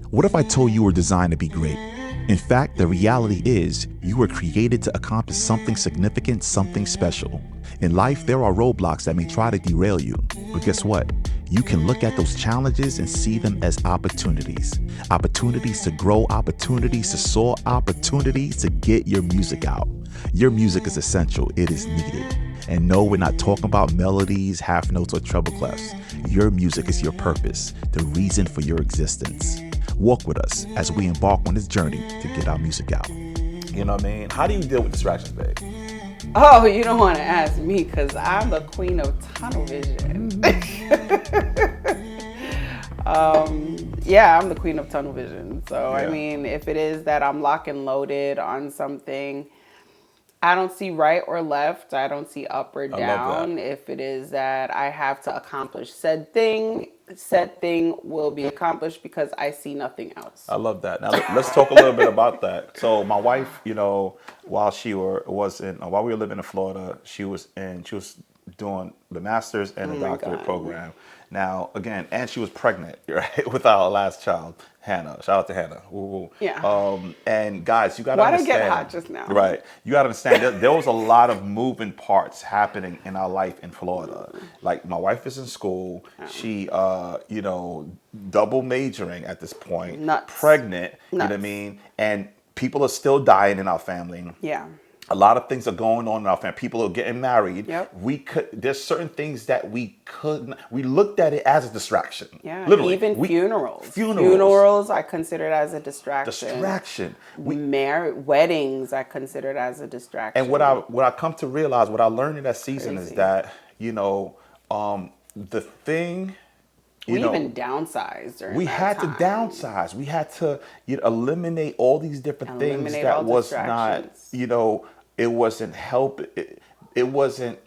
What if I told you were designed to be great? In fact, the reality is you were created to accomplish something significant, something special. In life, there are roadblocks that may try to derail you. But guess what? You can look at those challenges and see them as opportunities. Opportunities to grow, opportunities to soar, opportunities to get your music out. Your music is essential. It is needed. And no, we're not talking about melodies, half notes, or treble clefs. Your music is your purpose, the reason for your existence. Walk with us as we embark on this journey to get our music out. You know what I mean? How do you deal with distractions, babe? Oh, you don't want to ask me because I'm the queen of tunnel vision. Yeah, I'm the queen of tunnel vision. So, I mean, if it is that I'm lock and loaded on something, I don't see right or left. I don't see up or down. If it is that I have to accomplish said thing will be accomplished because I see nothing else. I love that. Now let's talk a little bit about that. So my wife, you know, while we were living in Florida, she was doing the master's and the doctorate program. Now again, and she was pregnant, right, with our last child, Hannah. Shout out to Hannah. Woo-woo. Yeah. And guys, you gotta understand. Why'd I get hot just now? Right. You gotta understand. There was a lot of moving parts happening in our life in Florida. Like my wife is in school. She, double majoring at this point. Nuts. Pregnant. Nuts. You know what I mean? And people are still dying in our family. Yeah. A lot of things are going on in our family. People are getting married. Yep. There's certain things that we looked at it as a distraction. Yeah. Literally. Even funerals. Funerals I considered as a distraction. Weddings I considered as a distraction. And what I come to realize, what I learned in that season is that, the thing. We even downsized during we that had time. to downsize. We had to eliminate all these different things that was not, it wasn't help. It wasn't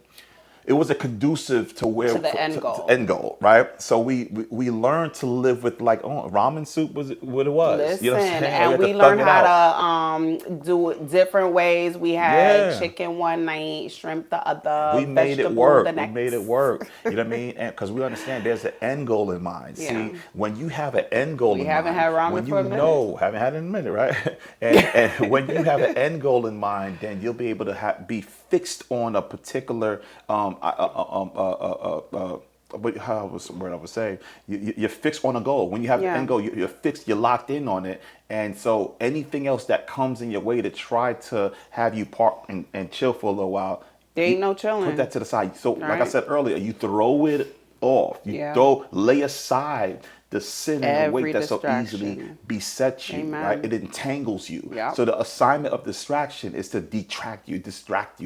conducive to the end goal. End goal, right? So we learned to live with ramen soup was what it was. Listen, you know what I'm saying? and we learned how to do it different ways. We had chicken one night, shrimp the other. We made it work. The next. We made it work. You know what I mean? And because we understand there's an end goal in mind. Yeah. See, when you have an end goal in mind, haven't had ramen for a minute. Haven't had it in a minute, right? And when you have an end goal in mind, then you'll be able to be fixed on a particular how was the word I would say? You're fixed on a goal. When you have an end goal, you're fixed. You're locked in on it. And so anything else that comes in your way to try to have you park and chill for a little while, there ain't no chilling. Put that to the side. So, like I said earlier, you throw it off. You lay aside the sin and the weight that so easily besets you. Amen. Right? It entangles you. Yep. So the assignment of distraction is to distract you,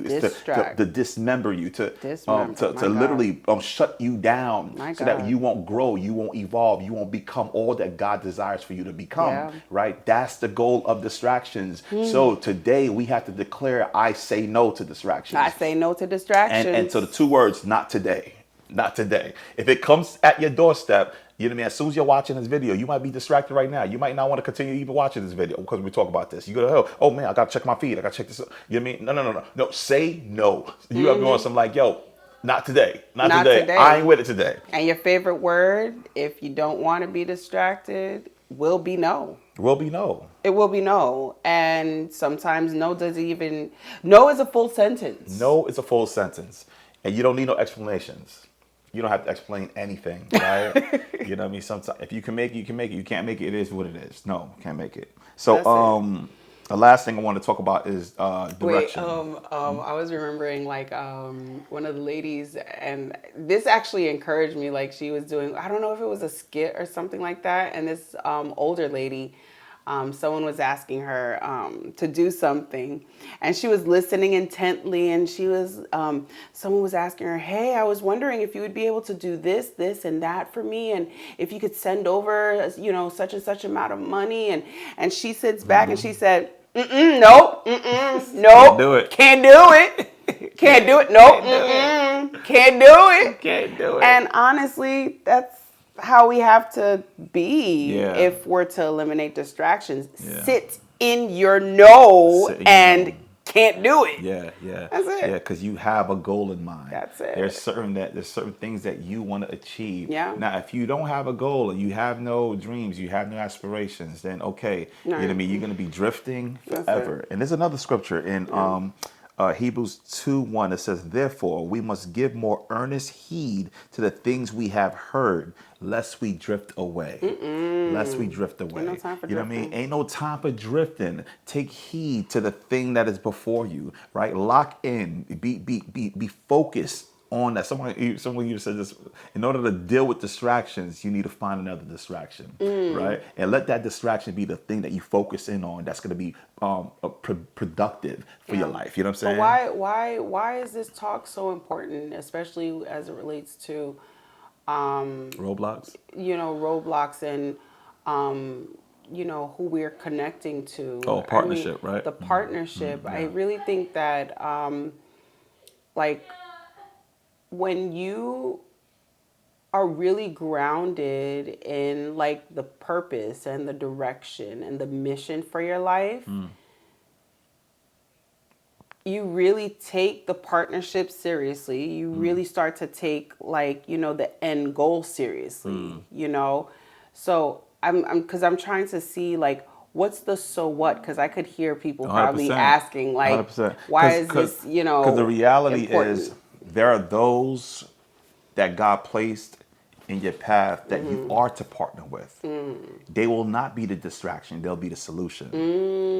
is to dismember you, to literally shut you down, so that you won't grow, you won't evolve, you won't become all that God desires for you to become. Yeah. Right? That's the goal of distractions. So today we have to declare, I say no to distractions. I say no to distractions. And so the two words, not today. Not today. If it comes at your doorstep, you know what I mean? As soon as you're watching this video, you might be distracted right now. You might not want to continue even watching this video because we talk about this. You go, oh man, I got to check my feed. I got to check this. You know what I mean? No. Say no. You have going some not today. Not today. I ain't with it today. And your favorite word, if you don't want to be distracted, will be no. Will be no. It will be no. And sometimes no is a full sentence. No is a full sentence. And you don't need no explanations. You don't have to explain anything, right? You know what I mean? Sometimes if you can make it, you can make it. You can't make it, it is what it is. No, can't make it. So the last thing I want to talk about is direction. I was remembering one of the ladies, and this actually encouraged me. Like she was doing, I don't know if it was a skit or something like that. And this older lady, someone was asking her to do something, and she was listening intently, and someone was asking her, hey, I was wondering if you would be able to do this, and that for me, and if you could send over, such and such amount of money, and she sits back and she said, nope, Can't do it. Can't do it. Can't do it. Nope, can't do it. Can't do it. And honestly, that's how we have to be if we're to eliminate distractions. Sit in your no and can't do it. Yeah, yeah. That's it. Yeah, because you have a goal in mind. That's it. There's certain things that you want to achieve. Yeah. Now, if you don't have a goal and you have no dreams, you have no aspirations, then okay, you know what I mean. You're gonna be drifting forever. And there's another scripture in Hebrews 2:1 that says, "Therefore, we must give more earnest heed to the things we have heard, lest we drift away." Lest we drift away. Ain't no time for you know what I mean? drifting. Ain't no time for drifting. Take heed to the thing that is before you, right? Lock in. Be focused on that. Someone you said this. In order to deal with distractions, you need to find another distraction, right? And let that distraction be the thing that you focus in on. That's going to be productive for your life. You know what I'm saying? But why is this talk so important, especially as it relates to Roadblocks. roadblocks and who we're connecting to? Oh, partnership, right? The partnership. I really think that like when you are really grounded in like the purpose and the direction and the mission for your life, you really take the partnership seriously. You really start to take like, the end goal seriously, So I'm trying to see like, what's the so what? Because I could hear people probably 100%. asking like, 100%. why is this, Because the reality important? is there are those that God placed in your path that you are to partner with. They will not be the distraction, they'll be the solution,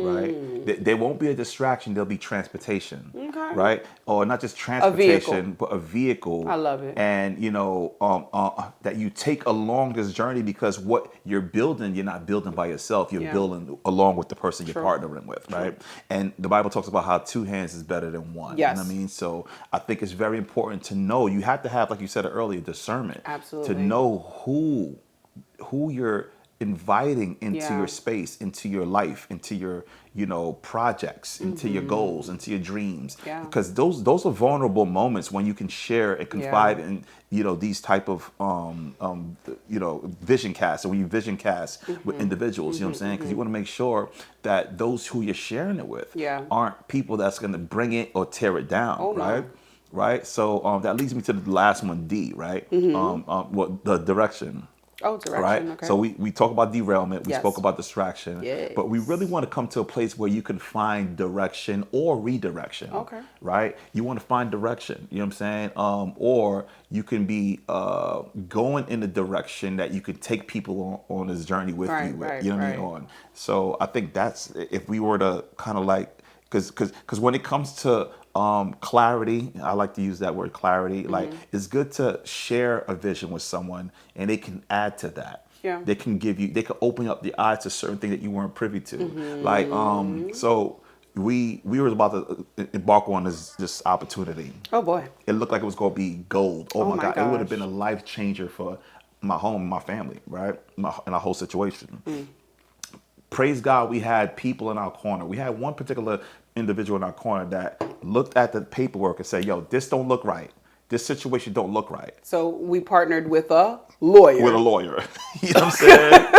right? They won't be a distraction, they'll be transportation, right? Or not just transportation, but a vehicle. I love it. And, that you take along this journey, because what you're building, you're not building by yourself, you're building along with the person you're partnering with, right? And the Bible talks about how 2 hands is better than one. Yes. You know what I mean? So I think it's very important to know, you have to have, like you said earlier, discernment. Absolutely. To know who you're inviting into your space, into your life, into your projects, into your goals, into your dreams. Yeah. Because those are vulnerable moments when you can share and confide in these type of vision casts. So when you vision cast with individuals, you know what I'm saying? Because you want to make sure that those who you're sharing it with aren't people that's going to bring it or tear it down, right? No. Right, so that leads me to the last one, D. Right, the direction. Oh, direction. Right. Okay. So we talk about derailment. We Yes. spoke about distraction. Yes. But we really want to come to a place where you can find direction or redirection. Okay. Right. You want to find direction. You know what I'm saying? Or you can be going in the direction that you can take people on this journey with you. You know what I mean? On. So I think that's, if we were to kind of like, because when it comes to clarity, I like to use that word clarity. Like, it's good to share a vision with someone and they can add to that. Yeah. They can open up the eyes to certain things that you weren't privy to. Like, so we were about to embark on this opportunity. Oh boy. It looked like it was going to be gold. Oh my God. It would have gosh. been a life changer for my home, my family, right? And our whole situation. Praise God, we had people in our corner. We had one particular individual in our corner that looked at the paperwork and said, yo, this don't look right. This situation don't look right. So we partnered with a lawyer. With a lawyer. You know what I'm saying?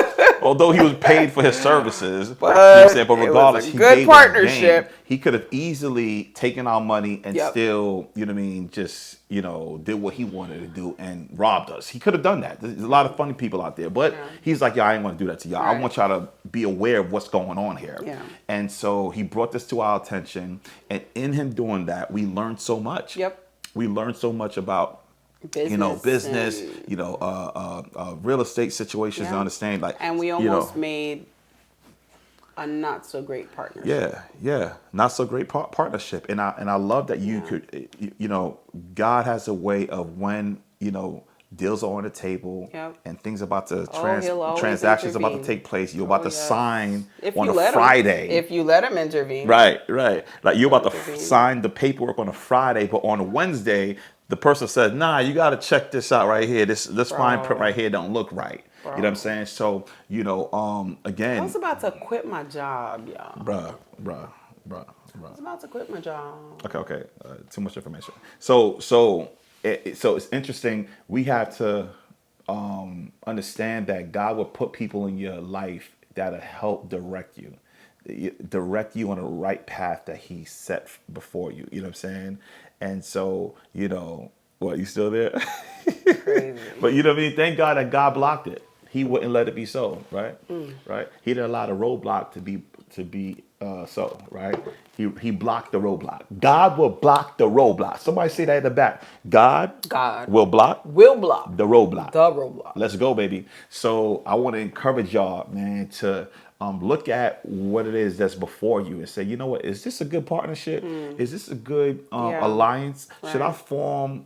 Although he was paid for his services, But you know what I'm saying? But regardless, it was a he good gave partnership. He could have easily taken our money and Yep. still, you know what I mean, just, did what he wanted to do and robbed us. He could have done that. There's a lot of funny people out there. But he's like, I ain't want to do that to y'all. I Right. want y'all to be aware of what's going on here. Yeah. And so he brought this to our attention. And in him doing that, we learned so much. Yep. We learned so much about business, real estate situations, and understand, like, and we almost made a not so great partnership. Yeah, not so great partnership, and I love that you could, God has a way of when deals are on the table and things about to transactions about to take place. You're about to sign on a Friday. If you let him intervene, right. Like you're about to sign the paperwork on a Friday, but on a Wednesday, the person says, "Nah, you got to check this out right here. This fine print right here don't look right." Bro. You know what I'm saying? So again, I was about to quit my job, y'all. Bruh. I was about to quit my job. Okay. Too much information. So it's interesting. We have to understand that God will put people in your life that'll help direct you. direct you on the right path that he set before you. You know what I'm saying? And so, what, you still there? Crazy. But you know what I mean? Thank God that God blocked it. He wouldn't let it be so, right? Right? He didn't allow the roadblock to be so, right? He blocked the roadblock. God will block the roadblock. Somebody say that in the back. God will block the roadblock. The roadblock. Let's go, baby. So I want to encourage y'all, man, to look at what it is that's before you and say, you know what, is this a good partnership? Is this a good alliance? Should I form,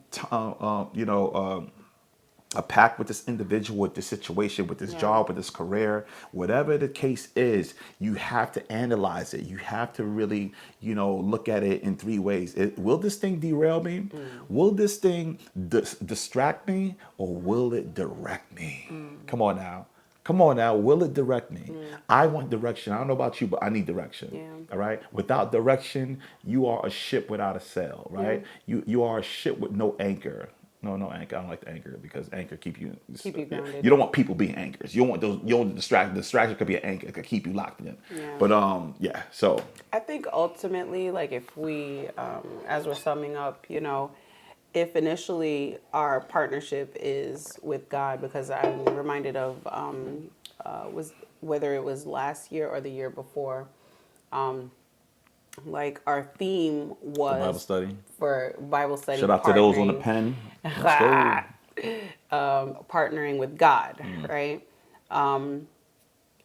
a pact with this individual, with this situation, with this job, with this career, whatever the case is, you have to analyze it. You have to really, look at it in three ways. Will this thing derail me? Will this thing distract me? Or will it direct me? Come on now. Come on now, will it direct me? I want direction. I don't know about you, but I need direction. Yeah. All right. Without direction, you are a ship without a sail, right? You are a ship with no anchor. No anchor. I don't like the anchor because anchor keep you grounded. You don't want people being anchors. You don't want those. You don't want distraction could be an anchor. It could keep you locked in. Yeah. But So I think ultimately, like if we, as we're summing up, if initially our partnership is with God, because I'm reminded of was whether it was last year or the year before, like our theme was Bible study. For Bible study. Shout out to those on the pen. Let's go. Partnering with God, right?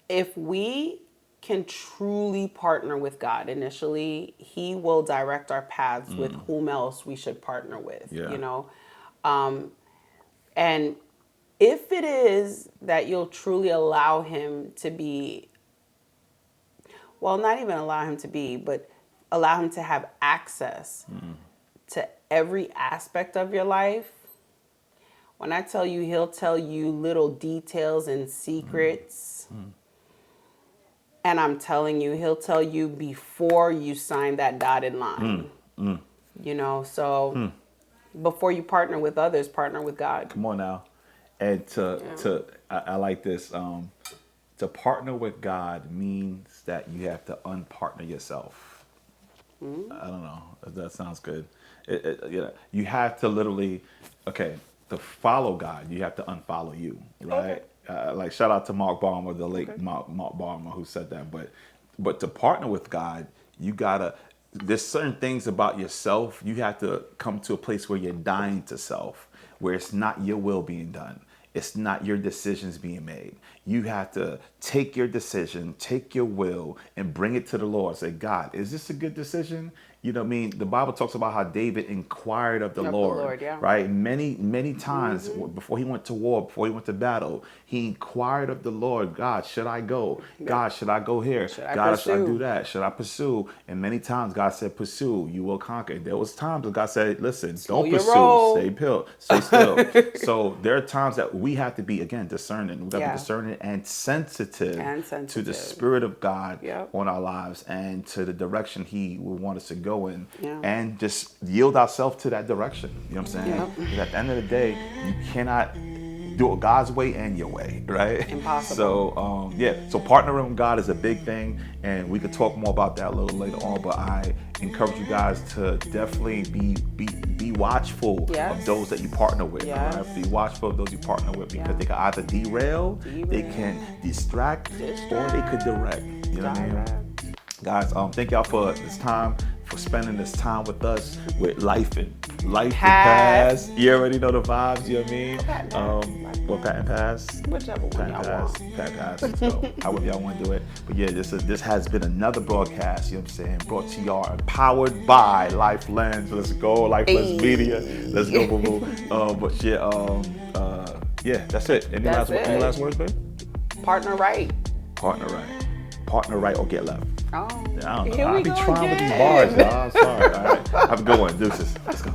If we can truly partner with God initially, He will direct our paths with whom else we should partner with. And if it is that you'll truly allow Him to be, well, not even allow Him to be, but allow Him to have access to every aspect of your life. When I tell you, He'll tell you little details and secrets. And I'm telling you, He'll tell you before you sign that dotted line. So before you partner with others, partner with God. Come on now. And I like this. To partner with God means that you have to unpartner yourself. I don't know if that sounds good. You have to literally, to follow God, you have to unfollow you, right? Like shout out to Mark Balmer, the late Mark Balmer, who said that. But to partner with God, you gotta. There's certain things about yourself. You have to come to a place where you're dying to self, where it's not your will being done. It's not your decisions being made. You have to take your decision, take your will, and bring it to the Lord. Say, God, is this a good decision? You know what I mean? The Bible talks about how David inquired of the Lord, right? Many times before he went to war, before he went to battle, he inquired of the Lord, God, should I go? God, should I go here? Should I do that? Should I pursue? And many times God said, pursue, you will conquer. There was times that God said, listen, don't pursue, stay still. So there are times that we have to be, again, discerning. We've got to be discerning and sensitive to the Spirit of God on our lives and to the direction He will want us to go in, and just yield ourselves to that direction. You know what I'm saying? Because at the end of the day, you cannot do it God's way and your way, right? Impossible. So partnering with God is a big thing, and we could talk more about that a little later on. But I encourage you guys to definitely be watchful of those that you partner with. Right? Be watchful of those you partner with, because they can either derail, they can distract, or they could direct. You know what I mean? Guys, thank y'all for this time, for spending this time with us with life and pass. You already know the vibes, you know what I mean? Pat and pass. Whichever one y'all want. Pat and pass. Let's go. However y'all want to do it. But yeah, this has been another broadcast, you know what I'm saying? Brought to y'all, empowered by Life Lens. Let's go, Life Lens Media. Let's go, boo boo. Yeah, that's it. Any last words, babe? Partner right. Partner right or get left. Oh, I don't know. Here we I be go trying again. with these bars, y'all. I'm sorry. All right. Have a good one. Deuces. Let's go.